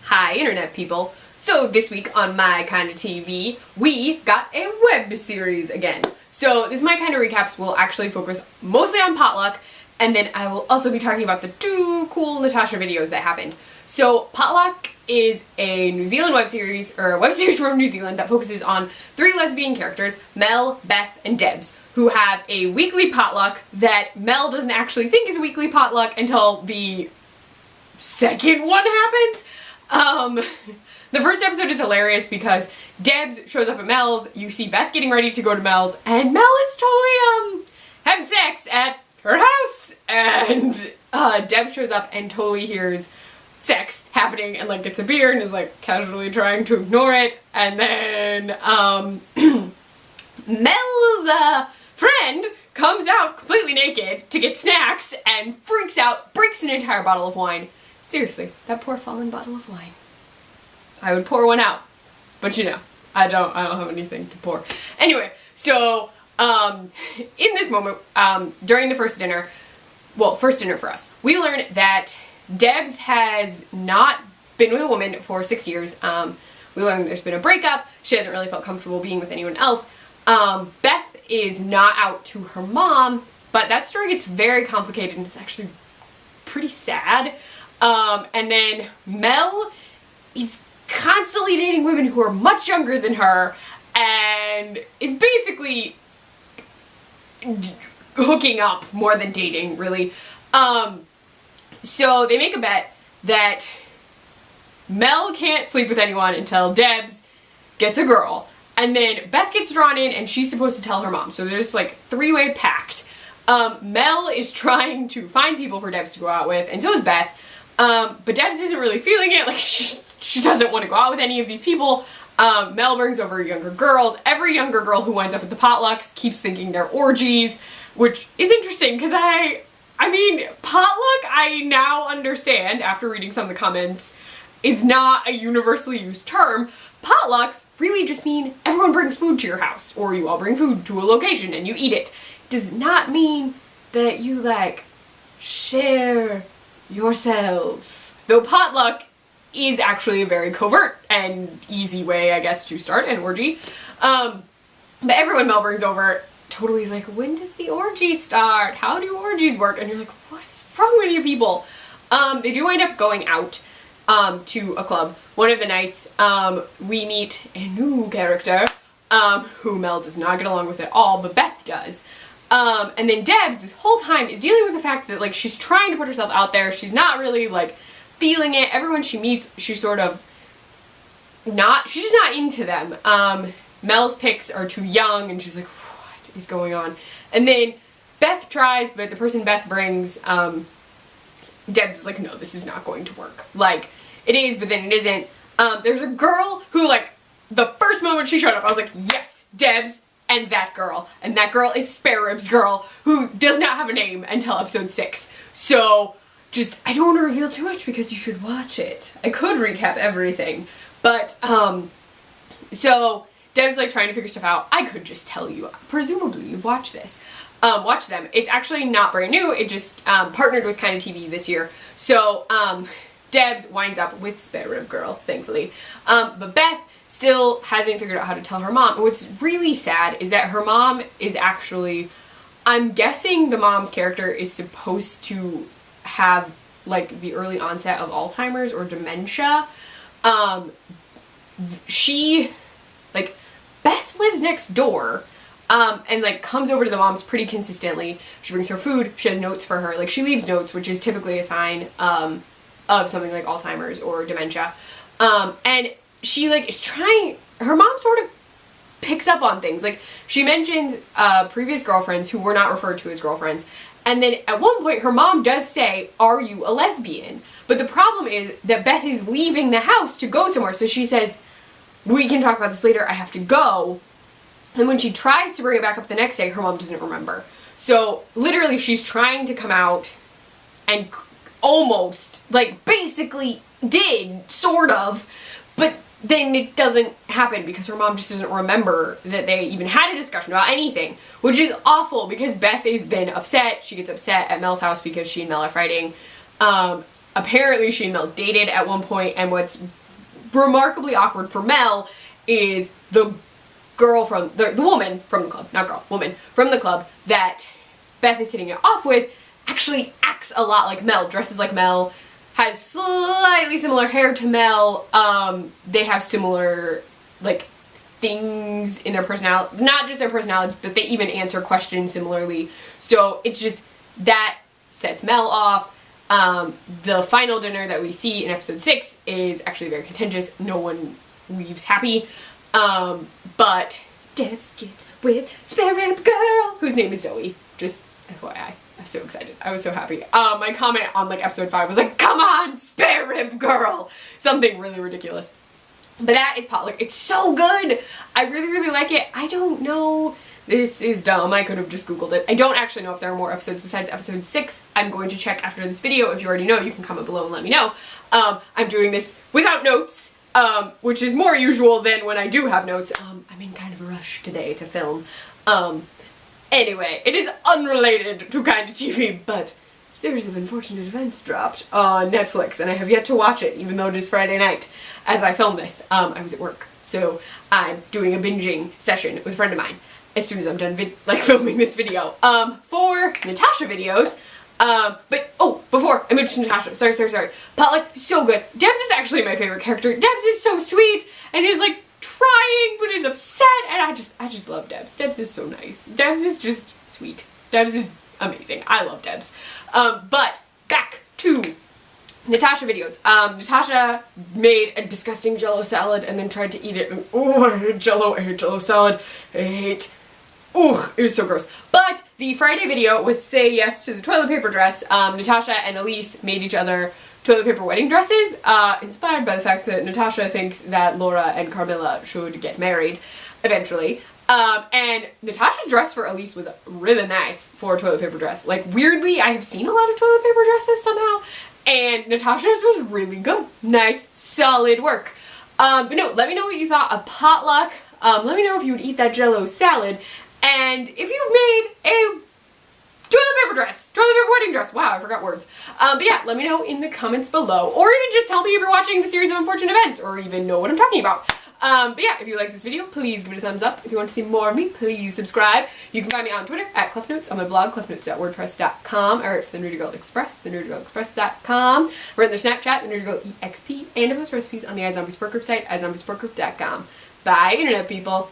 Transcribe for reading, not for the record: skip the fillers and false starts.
Hi internet people. So this week on My Kinda TV, we got a web series again. So this My Kinda Recaps will actually focus mostly on Potluck, and then I will also be talking about the 2 cool Natasha videos that happened. So Potluck is a New Zealand web series, or a web series from New Zealand that focuses on 3 lesbian characters, Mel, Beth, and Debs, who have a weekly potluck that Mel doesn't actually think is a weekly potluck until the second one happens. The first episode is hilarious because Debs shows up at Mel's, you see Beth getting ready to go to Mel's, and Mel is totally, having sex at her house, and, Debs shows up and totally hears sex happening and, like, gets a beer and is, like, casually trying to ignore it, and then, Mel's, friend comes out completely naked to get snacks and freaks out, breaks an entire bottle of wine. Seriously, that poor fallen bottle of wine. I would pour one out, but you know, I don't have anything to pour. Anyway, so, in this moment, during the first dinner for us, we learned that Debs has not been with a woman for 6 years. We learned there's been a breakup, she hasn't really felt comfortable being with anyone else. Beth is not out to her mom, but that story gets very complicated and it's actually pretty sad. And then Mel is constantly dating women who are much younger than her and is basically hooking up more than dating, really. So they make a bet that Mel can't sleep with anyone until Debs gets a girl. And then Beth gets drawn in and she's supposed to tell her mom. So there's like 3-way pact. Mel is trying to find people for Debs to go out with, and so is Beth. But Debs isn't really feeling it, like she doesn't want to go out with any of these people. Mel brings over younger girls. Every younger girl who winds up at the potlucks keeps thinking they're orgies, which is interesting because I mean, potluck, I now understand after reading some of the comments, is not a universally used term. Potlucks really just mean everyone brings food to your house, or you all bring food to a location and you eat it. It does not mean that you, like, share yourself. Though potluck is actually a very covert and easy way, I guess, to start an orgy. But everyone Mel brings over totally is like, when does the orgy start? How do orgies work? And you're like, what is wrong with you people? They do wind up going out to a club. One of the nights, we meet a new character, who Mel does not get along with at all, but Beth does. And then Debs, this whole time, is dealing with the fact that, like, she's trying to put herself out there, she's not really, like, feeling it. Everyone she meets, she's sort of she's just not into them. Mel's picks are too young, and she's like, what is going on? And then Beth tries, but the person Beth brings, Debs is like, no, this is not going to work. Like, it is, but then it isn't. There's a girl who, like, the first moment she showed up, I was like, yes, Debs and that girl. And that girl is Spare Ribs Girl, who does not have a name until episode 6. So, just, I don't want to reveal too much because you should watch it. I could recap everything. But, so, Debs, like, trying to figure stuff out. I could just tell you, presumably you've watched this. Watch them. It's actually not brand new, it just, partnered with KindaTV this year. So, Debs winds up with Spare Rib Girl, thankfully. But Beth still hasn't figured out how to tell her mom. And what's really sad is that her mom is actually, I'm guessing the mom's character is supposed to have, like, the early onset of Alzheimer's or dementia. Beth lives next door, and, like, comes over to the mom's pretty consistently. She brings her food, she has notes for her, like, she leaves notes, which is typically a sign, of something like Alzheimer's or dementia. And she, like, is trying, her mom sort of picks up on things. Like, she mentions, previous girlfriends who were not referred to as girlfriends. And then at one point, her mom does say, are you a lesbian? But the problem is that Beth is leaving the house to go somewhere. So she says, we can talk about this later, I have to go. And when she tries to bring it back up the next day, her mom doesn't remember. So literally, she's trying to come out and almost, like, basically did, sort of, but then it doesn't happen because her mom just doesn't remember that they even had a discussion about anything, which is awful because Beth is then upset. She gets upset at Mel's house because she and Mel are fighting. apparently she and Mel dated at one point, and what's remarkably awkward for Mel is the girl from, the woman from the club, not girl, woman from the club that Beth is hitting it off with actually acts a lot like Mel, dresses like Mel, has slightly similar hair to Mel. They have similar, like, things in their personality, not just their personalities, but they even answer questions similarly. So it's just, that sets Mel off. The final dinner that we see in episode 6 is actually very contentious. No one leaves happy. But Debs gets with spare rib girl, whose name is Zoe. Just FYI. I'm so excited. I was so happy. My comment on like episode 5 was like, come on, spare rib girl! Something really ridiculous. But that is Potluck. It's so good! I really, really like it. I don't know. This is dumb. I could have just Googled it. I don't actually know if there are more episodes besides episode 6. I'm going to check after this video. If you already know, you can comment below and let me know. I'm doing this without notes, which is more usual than when I do have notes. I'm in kind of a rush today to film. Anyway, it is unrelated to KindaTV, but a series of unfortunate events dropped on Netflix, and I have yet to watch it, even though it is Friday night as I film this. I was at work, so I'm doing a binging session with a friend of mine as soon as I'm done filming this video. For Natasha videos, but, oh, before I move to Natasha, sorry. Potluck, so good. Debs is actually my favorite character. Debs is so sweet, and is like, trying but is upset, and I just love Debs. Debs is so nice. Debs is just sweet. Debs is amazing. I love Debs. But back to Natasha videos. Natasha made a disgusting Jello salad and then tried to eat it, and oh, I hate Jello salad. It was so gross. But the Friday video was say yes to the toilet paper dress. Natasha and Elise made each other toilet paper wedding dresses, inspired by the fact that Natasha thinks that Laura and Carmilla should get married eventually. And Natasha's dress for Elise was really nice for a toilet paper dress. Like, weirdly, I have seen a lot of toilet paper dresses somehow, and Natasha's was really good. Nice, solid work. But no, let me know what you thought of Potluck. Let me know if you would eat that Jello salad, and if you made a toilet paper wedding dress. Wow, I forgot words. But yeah, let me know in the comments below, or even just tell me if you're watching the series of unfortunate events, or even know what I'm talking about. But yeah, if you like this video, please give it a thumbs up. If you want to see more of me, please subscribe. You can find me on Twitter at CleffNotes, on my blog, cleffnotes.wordpress.com. I write for the Nerdy Girl Express, thenerdygirlexpress.com. We're in their Snapchat, the Nerdy Girl EXP, and I post recipes on the iZombie Support Group site, iZombieSupportGroup.com. Bye, Internet people.